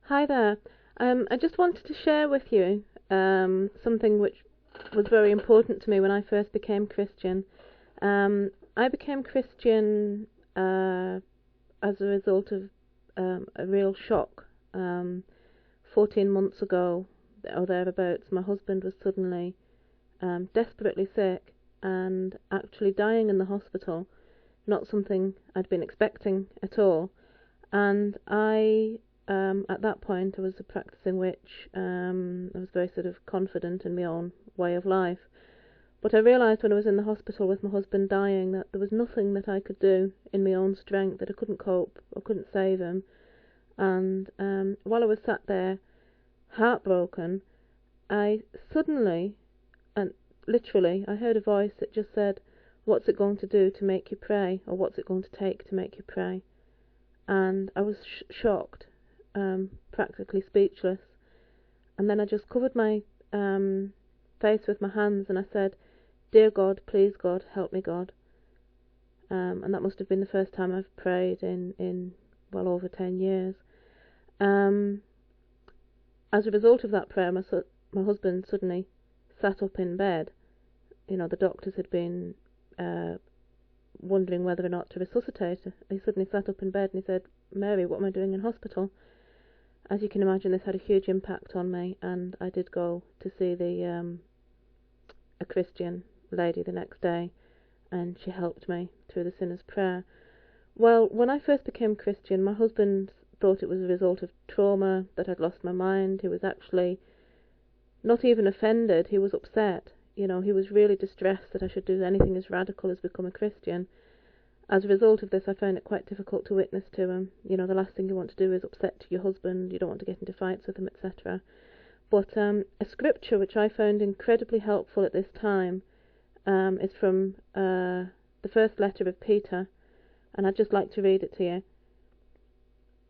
Hi there. I just wanted to share with you something which was very important to me when I first became Christian. I became Christian as a result of a real shock. 14 months ago, or thereabouts, my husband was suddenly desperately sick and actually dying in the hospital. Not something I'd been expecting at all. And at that point, I was a practicing witch. I was very sort of confident in my own way of life. But I realised when I was in the hospital with my husband dying that there was nothing that I could do in my own strength, that I couldn't cope, I couldn't save him. And while I was sat there, heartbroken, I suddenly, and literally, I heard a voice that just said, "What's it going to do to make you pray? Or what's it going to take to make you pray?" And I was shocked, practically speechless. And then I just covered my face with my hands and I said, "Dear God, please God, help me God." And that must have been the first time I've prayed in well over 10 years. As a result of that prayer, my husband suddenly sat up in bed. You know, the doctors had been wondering whether or not to resuscitate her. He suddenly sat up in bed and he said, "Mary, what am I doing in hospital?" As you can imagine, this had a huge impact on me, and I did go to see a Christian lady the next day, and she helped me through the sinner's prayer. Well, when I first became Christian, my husband thought it was a result of trauma, that I'd lost my mind. He was actually not even offended, he was upset. You know, he was really distressed that I should do anything as radical as become a Christian. As a result of this, I found it quite difficult to witness to him. You know, the last thing you want to do is upset your husband, you don't want to get into fights with him, etc. But a scripture which I found incredibly helpful at this time is from the first letter of Peter, and I'd just like to read it to you.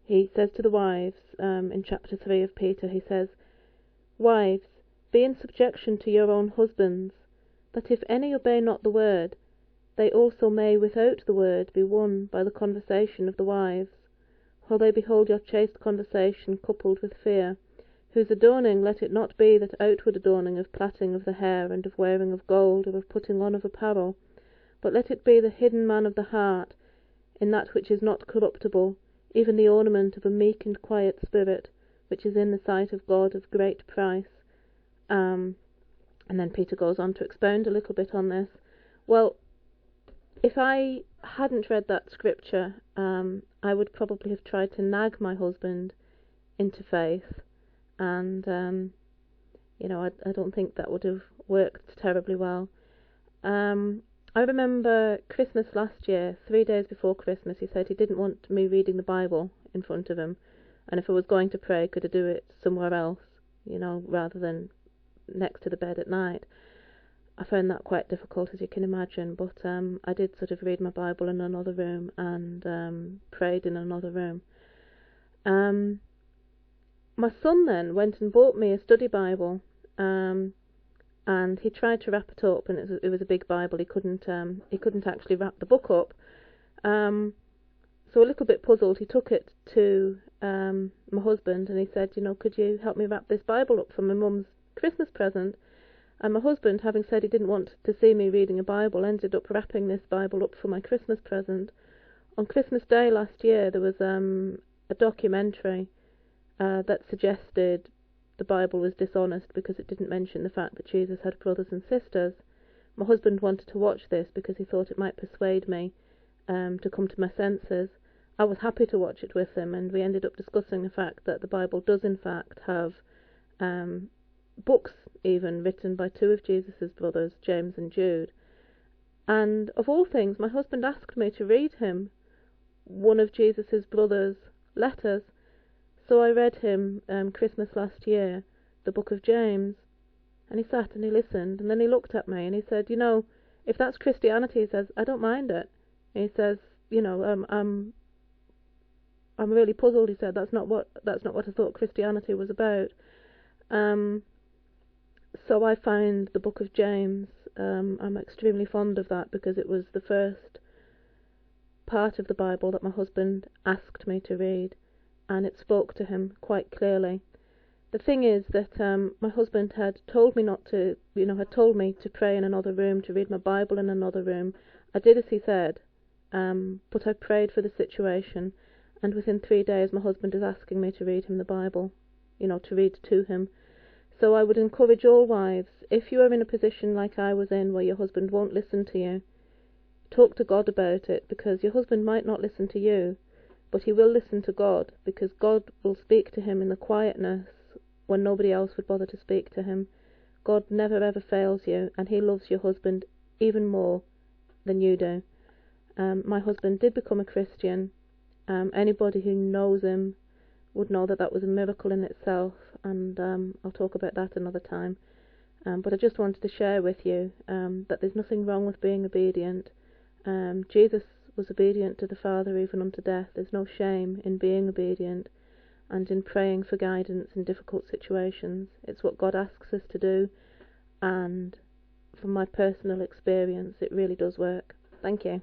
He says to the wives, in chapter 3 of Peter, he says, "Wives, be in subjection to your own husbands, that if any obey not the word, they also may without the word be won by the conversation of the wives, while they behold your chaste conversation coupled with fear, whose adorning let it not be that outward adorning of plaiting of the hair, and of wearing of gold, or of putting on of apparel, but let it be the hidden man of the heart, in that which is not corruptible, even the ornament of a meek and quiet spirit, which is in the sight of God of great price." And then Peter goes on to expound a little bit on this. Well, if I hadn't read that scripture, I would probably have tried to nag my husband into faith, and you know, I don't think that would have worked terribly well. I remember Christmas last year, 3 days before Christmas, he said he didn't want me reading the Bible in front of him, and if I was going to pray, could I do it somewhere else, you know, rather than next to the bed at night. I found that quite difficult, as you can imagine, but I did sort of read my Bible in another room and prayed in another room. My son then went and bought me a study Bible, and he tried to wrap it up, and it was a big Bible. He couldn't actually wrap the book up. So a little bit puzzled, he took it to my husband, and he said, "You know, could you help me wrap this Bible up for my mum's Christmas present?" And my husband, having said he didn't want to see me reading a Bible, ended up wrapping this Bible up for my Christmas present. On Christmas Day last year, there was a documentary that suggested the Bible was dishonest because it didn't mention the fact that Jesus had brothers and sisters. My husband wanted to watch this because he thought it might persuade me to come to my senses. I was happy to watch it with him, and we ended up discussing the fact that the Bible does in fact have books even written by two of Jesus's brothers, James and Jude. And of all things, my husband asked me to read him one of Jesus's brothers' letters. So I read him Christmas last year, the book of James, and he sat and he listened, and then he looked at me and he said, "You know, if that's Christianity," he says, "I don't mind it." And he says, "You know, I'm really puzzled." He said, that's not what I thought Christianity was about." So I find the book of James, I'm extremely fond of that because it was the first part of the Bible that my husband asked me to read. and it spoke to him quite clearly. The thing is that my husband had told me not to, had told me to pray in another room, to read my Bible in another room. I did as he said, but I prayed for the situation, and within 3 days my husband is asking me to read him the Bible, to read to him. So I would encourage all wives, if you are in a position like I was in, where your husband won't listen to you, talk to God about it, because your husband might not listen to you, but he will listen to God, because God will speak to him in the quietness when nobody else would bother to speak to him. God never ever fails you, and he loves your husband even more than you do. My husband did become a Christian. Anybody who knows him would know that that was a miracle in itself, and I'll talk about that another time. But I just wanted to share with you that there's nothing wrong with being obedient. Jesus was obedient to the Father even unto death. There's no shame in being obedient and in praying for guidance in difficult situations. It's what God asks us to do, and from my personal experience, it really does work. Thank you.